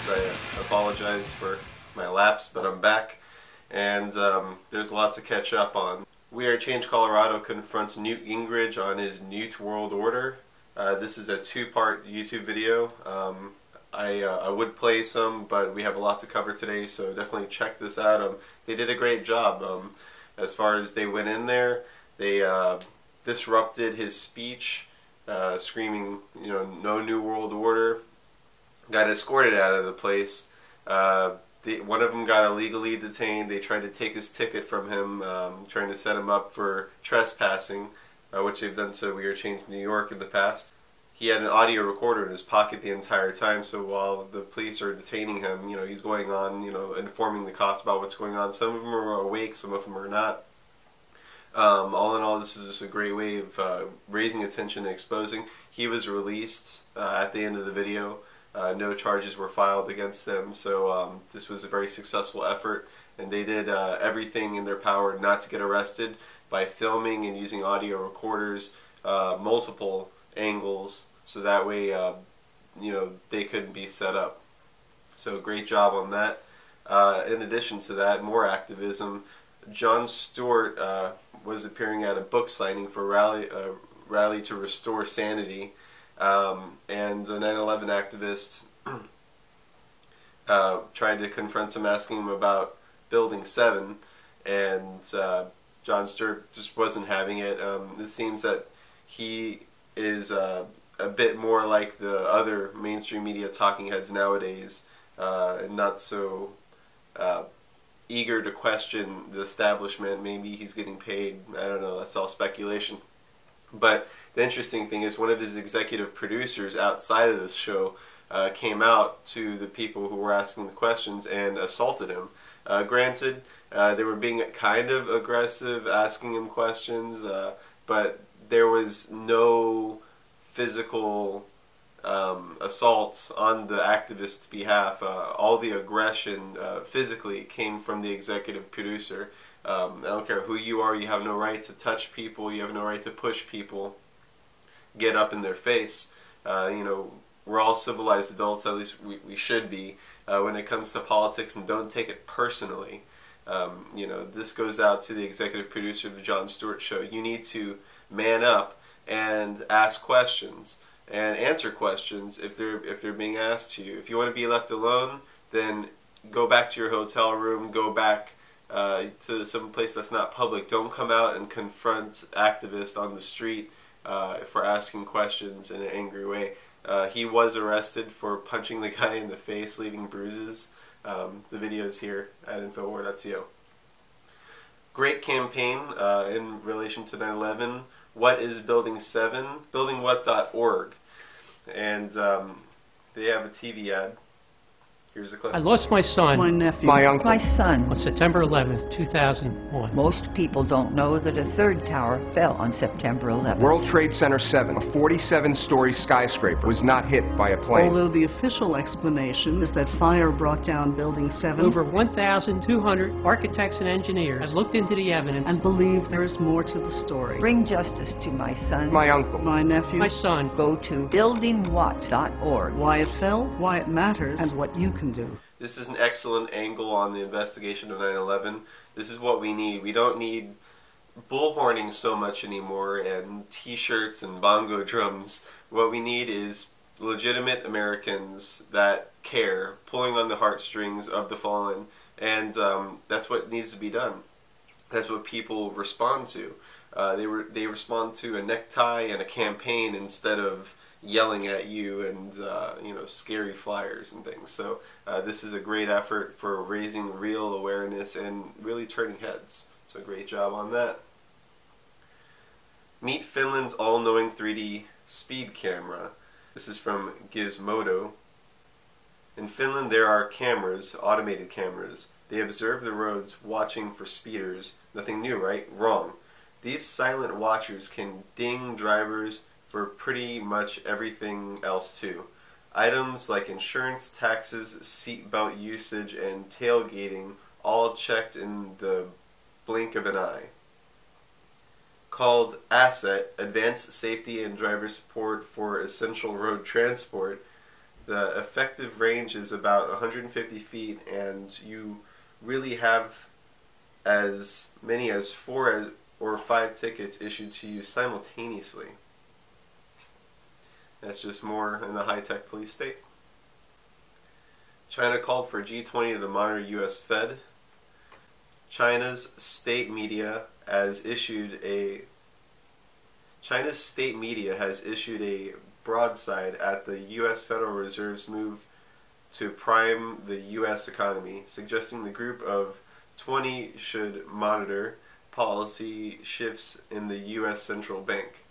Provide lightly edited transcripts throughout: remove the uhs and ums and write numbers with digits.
viewers. I apologize for my lapse, but I'm back, and there's a lot to catch up on. We Are Change Colorado confronts Newt Gingrich on his Newt World Order. This is a two-part YouTube video. I would play some, but we have a lot to cover today, so definitely check this out. They did a great job. As far as they went in there, they disrupted his speech, screaming, no new world order. Got escorted out of the place. One of them got illegally detained. They tried to take his ticket from him, trying to set him up for trespassing, which they've done to We Are Change New York in the past. He had an audio recorder in his pocket the entire time, so while the police are detaining him, he's going on, informing the cops about what's going on. Some of them are awake, some of them are not. All in all, this is just a great way of raising attention and exposing. He was released at the end of the video. No charges were filed against them, so this was a very successful effort, and they did everything in their power not to get arrested by filming and using audio recorders, multiple angles, so that way they couldn't be set up. So great job on that. In addition to that, more activism. Jon Stewart was appearing at a book signing for Rally to Restore Sanity, and a 9/11 activist tried to confront him, asking him about Building 7, and Jon Stewart just wasn't having it. It seems that he is a bit more like the other mainstream media talking heads nowadays, and not so eager to question the establishment. Maybe he's getting paid. I don't know. That's all speculation. But the interesting thing is one of his executive producers outside of this show came out to the people who were asking the questions and assaulted him. Granted, they were being kind of aggressive, asking him questions, but there was no physical assaults on the activist's behalf. All the aggression physically came from the executive producer. I don't care who you are, you have no right to touch people, you have no right to push people, get up in their face. We're all civilized adults, at least we should be, when it comes to politics, and don't take it personally. This goes out to the executive producer of the Jon Stewart Show. You need to man up and ask questions and answer questions if they're being asked to you. If you want to be left alone, then go back to your hotel room, go back to some place that's not public. Don't come out and confront activists on the street for asking questions in an angry way. He was arrested for punching the guy in the face, leaving bruises. The video's here at infowar.co. Great campaign in relation to 9/11. What is Building 7? BuildingWhat.org. And they have a TV ad. Here's a clip. I lost my son, my nephew, my uncle, my son on September 11th, 2001. Most people don't know that a third tower fell on September 11th. World Trade Center 7, a 47-story skyscraper, was not hit by a plane. Although the official explanation is that fire brought down Building 7. Over 1,200 architects and engineers has looked into the evidence and believe there is more to the story. Bring justice to my son, my uncle, my nephew, my son. Go to BuildingWhat.org. Why it fell, why it matters, and what you can do. This is an excellent angle on the investigation of 9/11. This is what we need. We don't need bullhorning so much anymore and t-shirts and bongo drums. What we need is legitimate Americans that care, pulling on the heartstrings of the fallen, and that's what needs to be done. That's what people respond to. They respond to a necktie and a campaign instead of yelling at you and scary flyers and things. So this is a great effort for raising real awareness and really turning heads. So great job on that. Meet Finland's all-knowing 3D speed camera. This is from Gizmodo. In Finland there are cameras, automated cameras. They observe the roads, watching for speeders. Nothing new, right? Wrong. These silent watchers can ding drivers for pretty much everything else too. Items like insurance, taxes, seatbelt usage, and tailgating, all checked in the blink of an eye. Called ASSET, Advanced Safety and Driver Support for Essential Road Transport, The effective range is about 150 feet, and you really have as many as 4 or 5 tickets issued to you simultaneously. That's just more in the high-tech police state. China called for G20 to monitor U.S. Fed. China's state media has issued a broadside at the U.S. Federal Reserve's move to prime the U.S. economy, suggesting the group of 20 should monitor policy shifts in the U.S. Central Bank.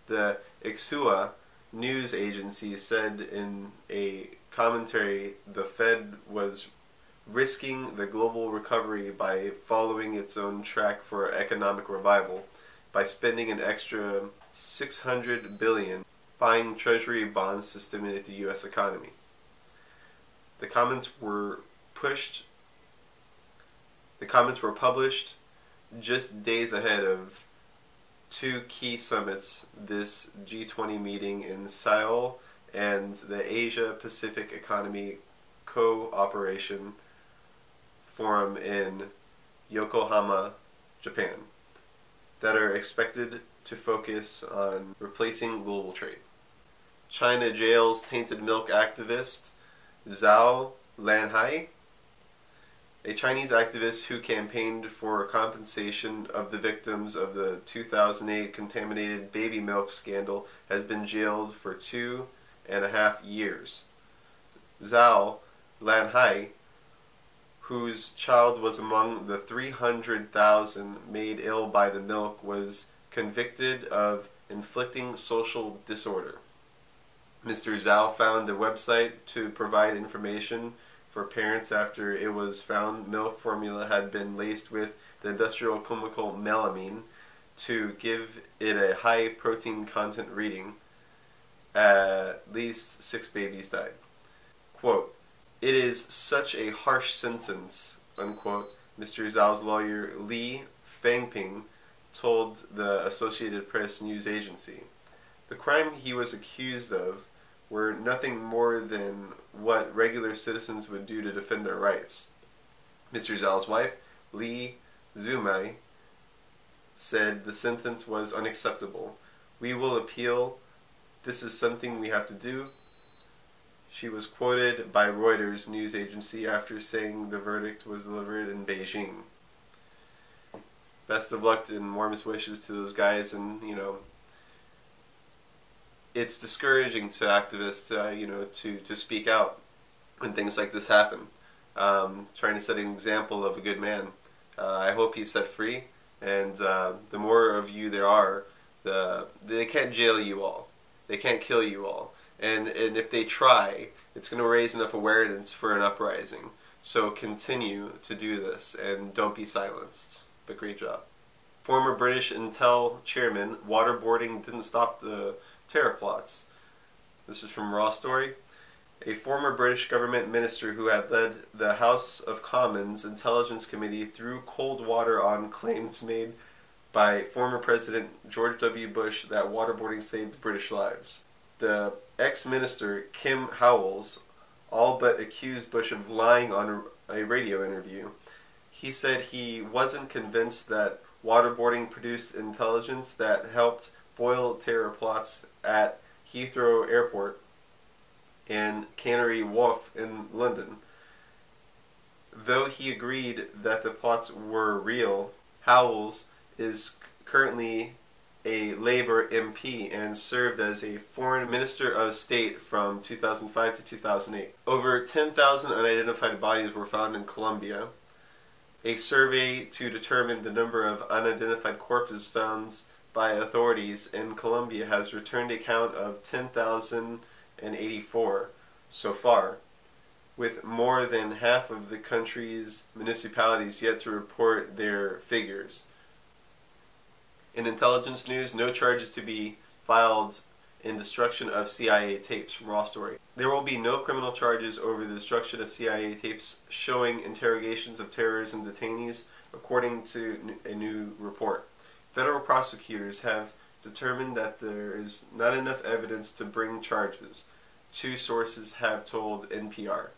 The Xinhua news agency said in a commentary the Fed was risking the global recovery by following its own track for economic revival by spending an extra $600 billion buying treasury bonds to stimulate the U.S. economy. The comments were published just days ahead of 2 key summits, this G20 meeting in Seoul and the Asia-Pacific Economy Cooperation Forum in Yokohama, Japan, that are expected to focus on replacing global trade. China jails tainted milk activist Zhao Lianhai. A Chinese activist who campaigned for compensation of the victims of the 2008 contaminated baby milk scandal has been jailed for 2.5 years. Zhao Lianhai, whose child was among the 300,000 made ill by the milk, was convicted of inflicting social disorder. Mr. Zhao found a website to provide information for parents after it was found milk formula had been laced with the industrial chemical melamine to give it a high protein content reading. At least 6 babies died. Quote, "It is such a harsh sentence," unquote, Mr. Zhao's lawyer Li Fangping told the Associated Press news agency. The crime he was accused of were nothing more than what regular citizens would do to defend their rights. Mr. Zhao's wife, Li Zumai, said the sentence was unacceptable. "We will appeal. This is something we have to do." She was quoted by Reuters news agency after saying the verdict was delivered in Beijing. Best of luck and warmest wishes to those guys, and it's discouraging to activists, to speak out when things like this happen. Trying to set an example of a good man. I hope he's set free, and the more of you there are, they can't jail you all. They can't kill you all. And if they try, it's going to raise enough awareness for an uprising. So continue to do this, and don't be silenced. But great job. Former British Intel chairman, waterboarding didn't stop the terror plots. This is from Raw Story. A former British government minister who had led the House of Commons Intelligence Committee threw cold water on claims made by former President George W. Bush that waterboarding saved British lives. The ex-minister, Kim Howells, all but accused Bush of lying on a radio interview. He said he wasn't convinced that waterboarding produced intelligence that helped foil terror plots at Heathrow Airport and Canary Wharf in London. Though he agreed that the plots were real, Howells is currently a Labour MP and served as a foreign minister of state from 2005 to 2008. Over 10,000 unidentified bodies were found in Colombia. A survey to determine the number of unidentified corpses found by authorities in Colombia has returned a count of 10,084 so far, with more than half of the country's municipalities yet to report their figures. In intelligence news, no charges to be filed in destruction of CIA tapes from Raw Story. There will be no criminal charges over the destruction of CIA tapes showing interrogations of terrorism detainees, according to a new report. Federal prosecutors have determined that there is not enough evidence to bring charges. two sources have told NPR.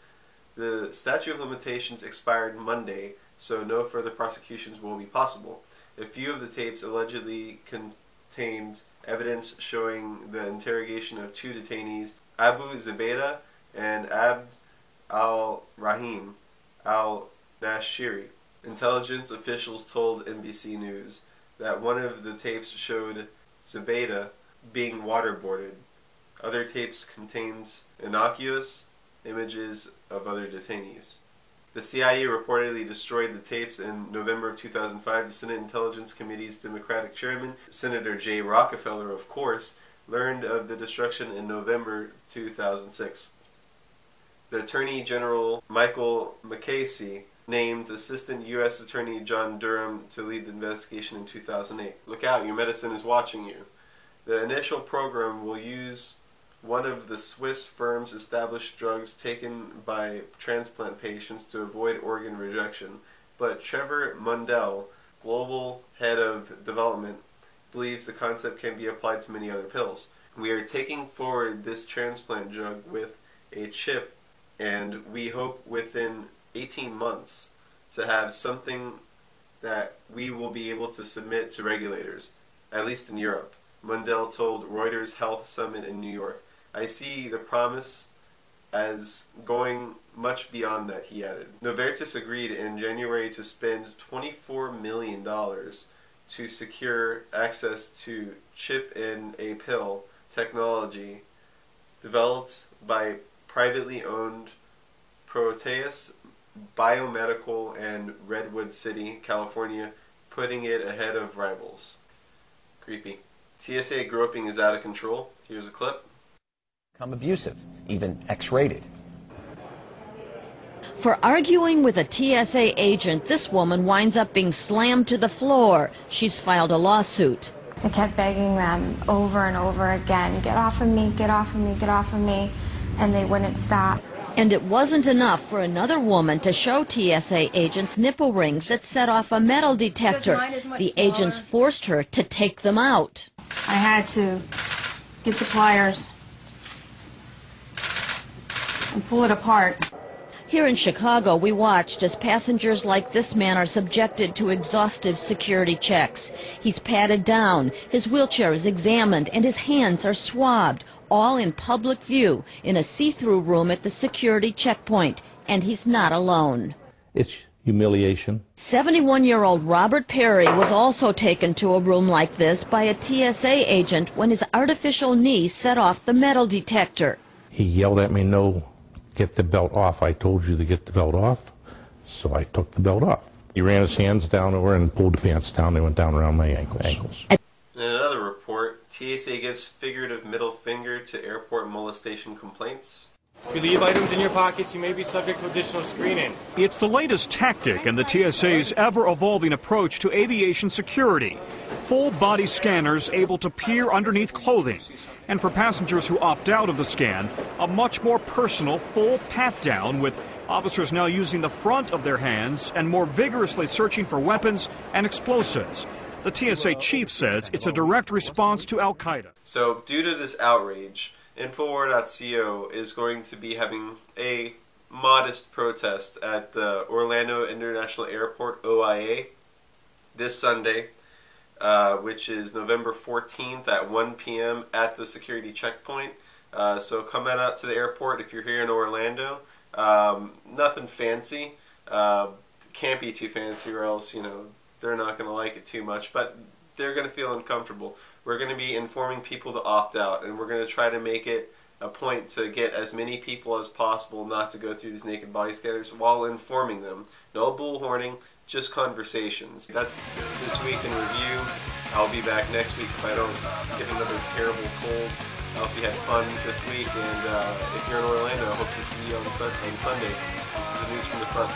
The statute of limitations expired Monday, so no further prosecutions will be possible. A few of the tapes allegedly contained evidence showing the interrogation of two detainees, Abu Zubaydah and Abd al-Rahim al-Nashiri. Intelligence officials told NBC News that one of the tapes showed Zubaydah being waterboarded. Other tapes contains innocuous images of other detainees. The CIA reportedly destroyed the tapes in November of 2005. The Senate Intelligence Committee's Democratic chairman, Senator J. Rockefeller, of course, learned of the destruction in November 2006. The Attorney General Michael McCasey named Assistant U.S. Attorney John Durham to lead the investigation in 2008. Look out, your medicine is watching you. The initial program will use one of the Swiss firm's established drugs taken by transplant patients to avoid organ rejection, but Trevor Mundell, global head of development, believes the concept can be applied to many other pills. We are taking forward this transplant drug with a chip, and we hope within 18 months to have something that we will be able to submit to regulators, at least in Europe, Mundell told Reuters Health Summit in New York. I see the promise as going much beyond that, he added. Novartis agreed in January to spend $24 million to secure access to chip-in-a-pill technology developed by privately owned Proteus Biomedical and Redwood City, California, putting it ahead of rivals. Creepy. TSA groping is out of control. Here's a clip. Become abusive, even X-rated. For arguing with a TSA agent, this woman winds up being slammed to the floor. She's filed a lawsuit. I kept begging them over and over again, get off of me, get off of me, get off of me, and they wouldn't stop. And it wasn't enough for another woman to show TSA agents nipple rings that set off a metal detector. The agents forced her to take them out. I had to get the pliers and pull it apart. Here in Chicago, we watched as passengers like this man are subjected to exhaustive security checks. He's patted down, his wheelchair is examined, and his hands are swabbed, all in public view in a see-through room at the security checkpoint. And he's not alone. It's humiliation. 71-year-old Robert Perry was also taken to a room like this by a TSA agent when his artificial knee set off the metal detector. He yelled at me, "No, get the belt off. I told you to get the belt off." So I took the belt off. He ran his hands down over and pulled the pants down. They went down around my ankles. In another report, TSA gives figurative middle finger to airport molestation complaints. If you leave items in your pockets, you may be subject to additional screening. It's the latest tactic in the TSA's ever-evolving approach to aviation security. Full-body scanners able to peer underneath clothing. And for passengers who opt out of the scan, a much more personal full pat-down with officers now using the front of their hands and more vigorously searching for weapons and explosives. The TSA chief says it's a direct response to Al-Qaeda. So due to this outrage, Infowar.co is going to be having a modest protest at the Orlando International Airport, OIA, this Sunday, which is November 14th at 1 p.m. at the security checkpoint. So come on out to the airport if you're here in Orlando. Nothing fancy. Can't be too fancy or else, they're not going to like it too much, but they're going to feel uncomfortable. We're going to be informing people to opt out, and we're going to try to make it a point to get as many people as possible not to go through these naked body scanners while informing them. No bullhorning, just conversations. That's this week in review. I'll be back next week if I don't get another terrible cold. I hope you had fun this week, and if you're in Orlando, I hope to see you on Sunday. This is the news from the front.